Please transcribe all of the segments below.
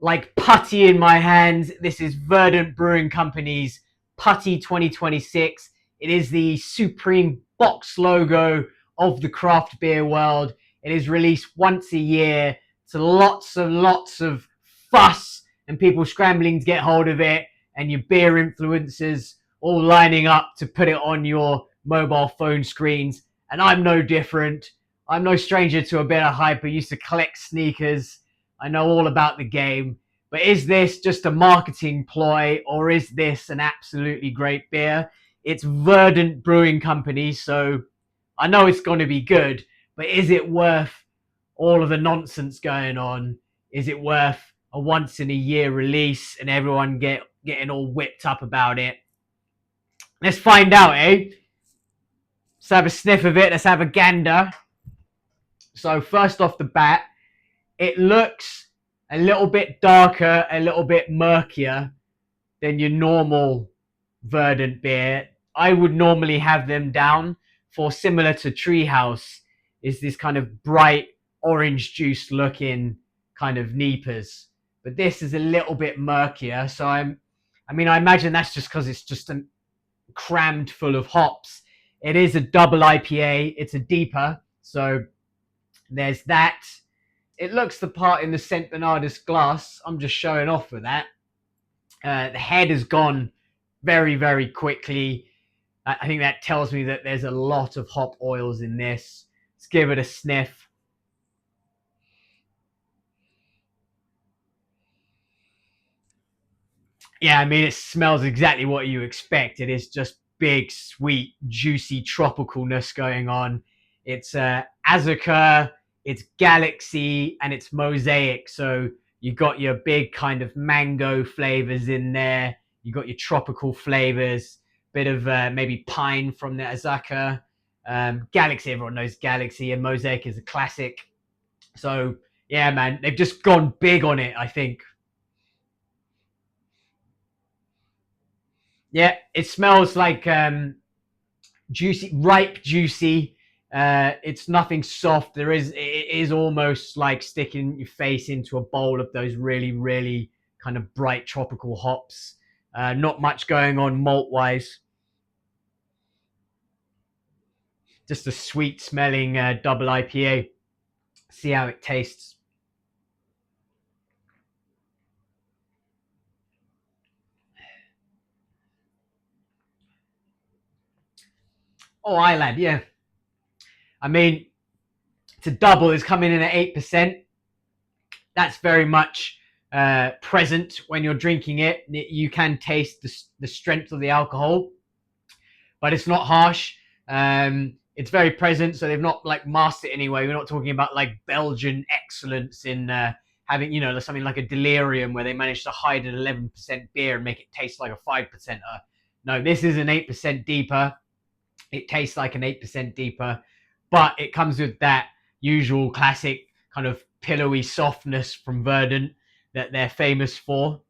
like Putty in my hands. This is Verdant Brewing Company's Putty 2026. It is the supreme box logo of the craft beer world. It is released once a year. It's lots and lots of fuss and people scrambling to get hold of it, and your beer influencers all lining up to put it on your mobile phone screens. And I'm no different. I'm no stranger to a bit of hype. I used to collect sneakers. I know all about the game. But is this just a marketing ploy, or is this an absolutely great beer? It's Verdant Brewing Company, so I know it's going to be good, but is it worth all of the nonsense going on? Is it worth a once in a year release and everyone getting all whipped up about it? Let's find out, eh? Let's have a sniff of it. Let's have a gander. So first off the bat, it looks a little bit darker, a little bit murkier than your normal Verdant beer. I would normally have them down for, similar to Treehouse, is this kind of bright orange juice looking kind of Neepers. But this is a little bit murkier. So I imagine that's just because it's just crammed full of hops. It is a double IPA. It's a DIPA. So there's that. It looks the part in the St. Bernardus glass. I'm just showing off with that. The head has gone very, very quickly. I think that tells me that there's a lot of hop oils in this. Let's give it a sniff. Yeah, I mean, it smells exactly what you expect. It is just big, sweet, juicy tropicalness going on. It's Azucar, it's Galaxy, and it's Mosaic. So you got your big kind of mango flavors in there. You got your tropical flavors, bit of maybe pine from the Azucar. Galaxy, everyone knows Galaxy, and Mosaic is a classic. So yeah, man, they've just gone big on it, I think. Yeah, it smells like juicy, ripe, juicy. It's nothing soft. It is almost like sticking your face into a bowl of those really, really kind of bright tropical hops. Not much going on malt wise. Just a sweet smelling double IPA. See how it tastes. Oh, Ireland, yeah. I mean, to double is coming in at 8%. That's very much present when you're drinking it. You can taste the strength of the alcohol, but it's not harsh. It's very present, so they've not like masked it anyway. We're not talking about like Belgian excellence in having, something like a delirium where they managed to hide an 11% beer and make it taste like a 5%. No, this is an 8% deeper. It tastes like an 8% deeper, but it comes with that usual classic kind of pillowy softness from Verdant that they're famous for.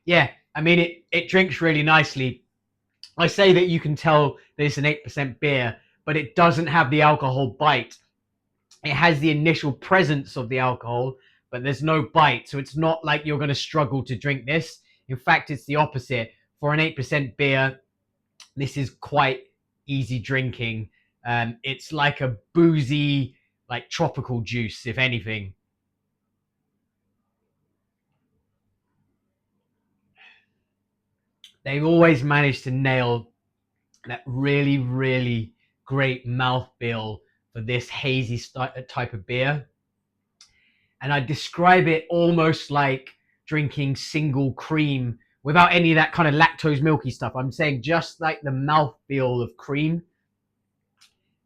Yeah, I mean, it drinks really nicely. I say that you can tell that it's an 8% beer, but it doesn't have the alcohol bite. It has the initial presence of the alcohol, but there's no bite. So it's not like you're going to struggle to drink this. In fact, it's the opposite. For an 8% beer, this is quite easy drinking. It's like a boozy, like tropical juice, if anything. They've always managed to nail that really, really great mouthfeel for this hazy type of beer. And I describe it almost like drinking single cream without any of that kind of lactose milky stuff. I'm saying just like the mouthfeel of cream,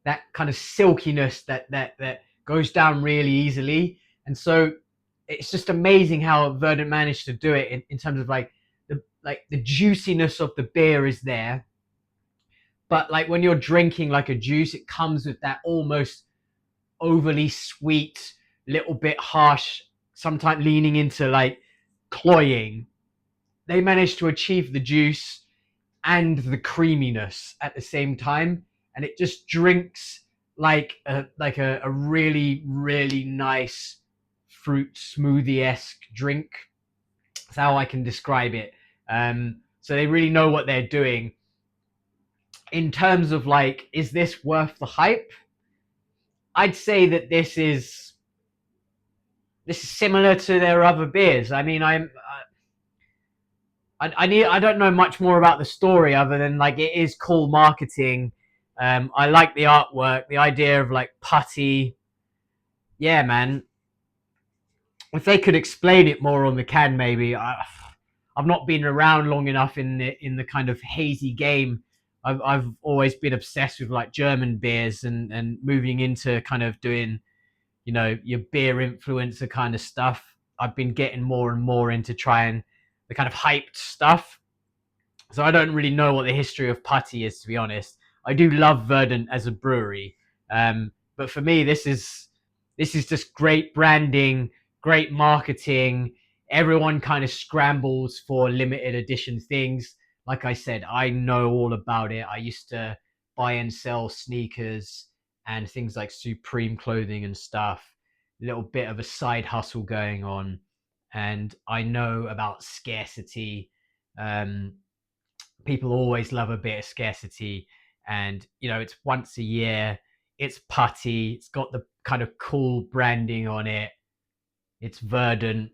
that kind of silkiness that goes down really easily. And so it's just amazing how Verdant managed to do it in terms of like the juiciness of the beer is there, but like when you're drinking like a juice, it comes with that almost overly sweet, little bit harsh, sometimes leaning into like cloying. They managed to achieve the juice and the creaminess at the same time, and it just drinks like a really really nice fruit smoothie-esque drink. That's how I can describe it. So they really know what they're doing. In terms of like, is this worth the hype? I'd say that this is similar to their other beers. I mean, I don't know much more about the story other than like it is cool marketing. I like the artwork, the idea of like putty. Yeah, man. If they could explain it more on the can, maybe. I've not been around long enough in the kind of hazy game. I've always been obsessed with like German beers and moving into kind of doing, your beer influencer kind of stuff. I've been getting more and more into trying the kind of hyped stuff. So I don't really know what the history of Putty is, to be honest. I do love Verdant as a brewery, but for me, this is just great branding, great marketing. Everyone kind of scrambles for limited edition things. Like I said, I know all about it. I used to buy and sell sneakers and things like Supreme clothing and stuff. A little bit of a side hustle going on, and I know about scarcity. Um, People always love a bit of scarcity, and it's once a year. It's putty. It's got the kind of cool branding on it. It's Verdant.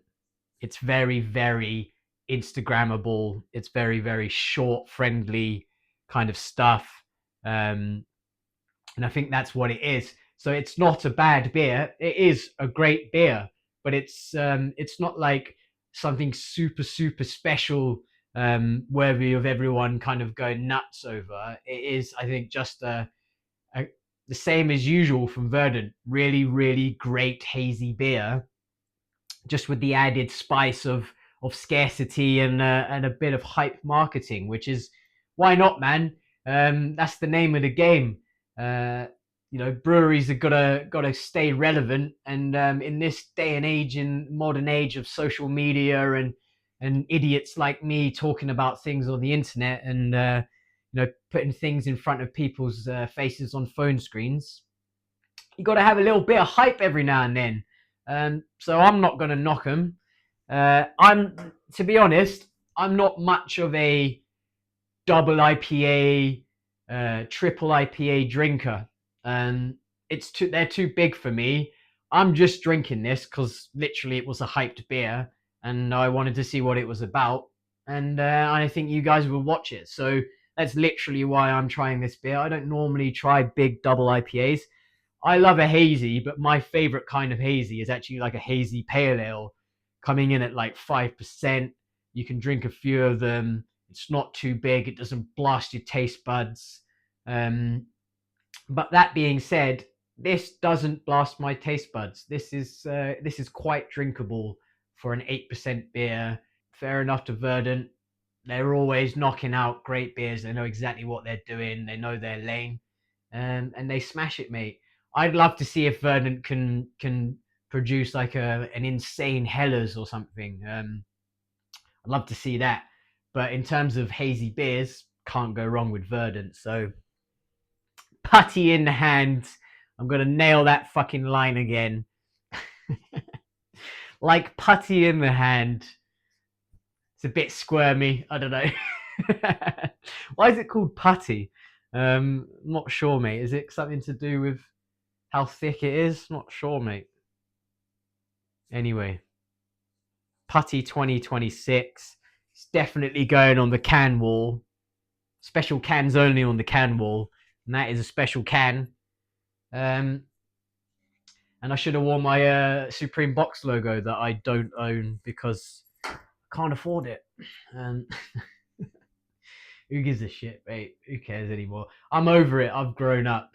It's very very Instagrammable. It's very very short friendly kind of stuff. um and I think that's what it is. So it's not a bad beer. It is a great beer, but it's not like something super super special, worthy of everyone kind of going nuts over. It is, I think, just a the same as usual from Verdant. Really really great hazy beer, just with the added spice of scarcity and a bit of hype marketing, which is why not, man. That's the name of the game. Uh, breweries have gotta stay relevant, and in this day and age, in modern age of social media and idiots like me talking about things on the internet and putting things in front of people's faces on phone screens, you got to have a little bit of hype every now and then. So I'm not going to knock them. To be honest, I'm not much of a double IPA, triple IPA drinker. They're too big for me. I'm just drinking this because literally it was a hyped beer, and I wanted to see what it was about, and I think you guys will watch it. So that's literally why I'm trying this beer. I don't normally try big double IPAs. I love a hazy, but my favorite kind of hazy is actually like a hazy pale ale, coming in at like 5%. You can drink a few of them. It's not too big. It doesn't blast your taste buds. But that being said, this doesn't blast my taste buds. This is quite drinkable for an 8% beer. Fair enough to Verdant. They're always knocking out great beers. They know exactly what they're doing. They know their lane, and they smash it, mate. I'd love to see if Verdant can produce like an insane Hellers or something. I'd love to see that. But in terms of hazy beers, can't go wrong with Verdant. So putty in the hand. I'm gonna nail that fucking line again. Like putty in the hand. It's a bit squirmy. I don't know. Why is it called putty? Not sure, mate. Is it something to do with how thick it is? Not sure, mate. Anyway, Putty 2026. It's definitely going on the can wall. Special cans only on the can wall, and that is a special can. Um, and I should have worn my Supreme box logo that I don't own because I can't afford it. Um, who gives a shit, mate? Who cares anymore? I'm over it. I've grown up.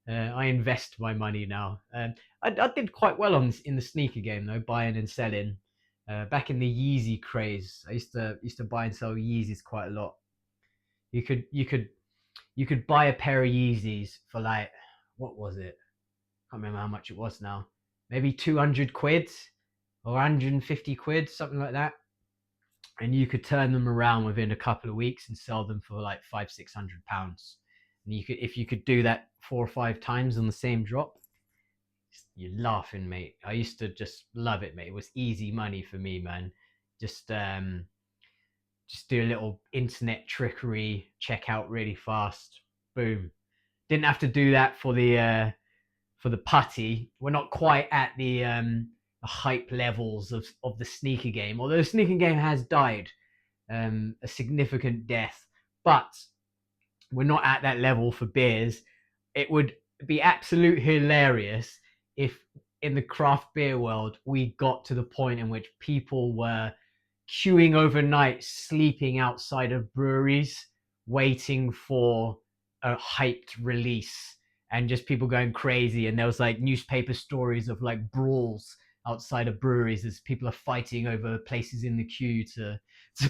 I invest my money now. I did quite well in the sneaker game though, buying and selling. Back in the Yeezy craze, I used to buy and sell Yeezys quite a lot. You could buy a pair of Yeezys for like, what was it? Can't remember how much it was now. Maybe 200 quid or 150 quid, something like that. And you could turn them around within a couple of weeks and sell them for like £500-600. And you could, if you could do that 4 or 5 times on the same drop, you're laughing, mate. I used to just love it, mate. It was easy money for me, man. Just just do a little internet trickery, check out really fast, boom. Didn't have to do that for the putty. We're not quite at the hype levels of the sneaker game, although the sneaker game has died a significant death, but we're not at that level for beers. It would be absolute hilarious if in the craft beer world we got to the point in which people were queuing overnight, sleeping outside of breweries, waiting for a hyped release, and just people going crazy. And there was like newspaper stories of like brawls outside of breweries as people are fighting over places in the queue to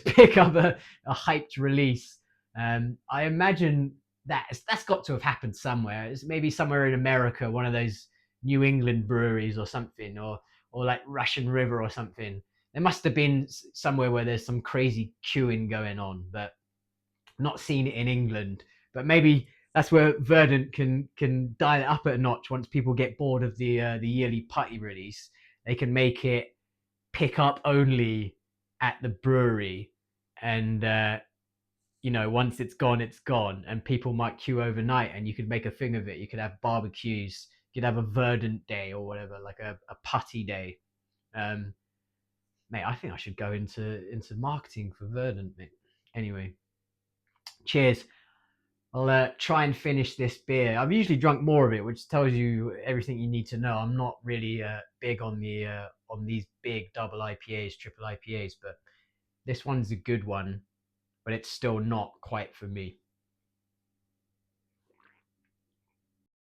pick up a hyped release. I imagine that's got to have happened somewhere. It's maybe somewhere in America, one of those New England breweries or something, or like Russian River or something. There must have been somewhere where there's some crazy queuing going on, but not seen it in England. But maybe that's where Verdant can dial it up a notch once people get bored of the yearly putty release. They can make it pick up only at the brewery, and once it's gone, and people might queue overnight, and you could make a thing of it. You could have barbecues, you could have a Verdant day or whatever, like a putty day. Um, Mate, I think I should go into marketing for Verdant, mate. Anyway, cheers. I'll try and finish this beer. I've usually drunk more of it, which tells you everything you need to know. I'm not really big on these big double IPAs, triple IPAs, but this one's a good one, but it's still not quite for me.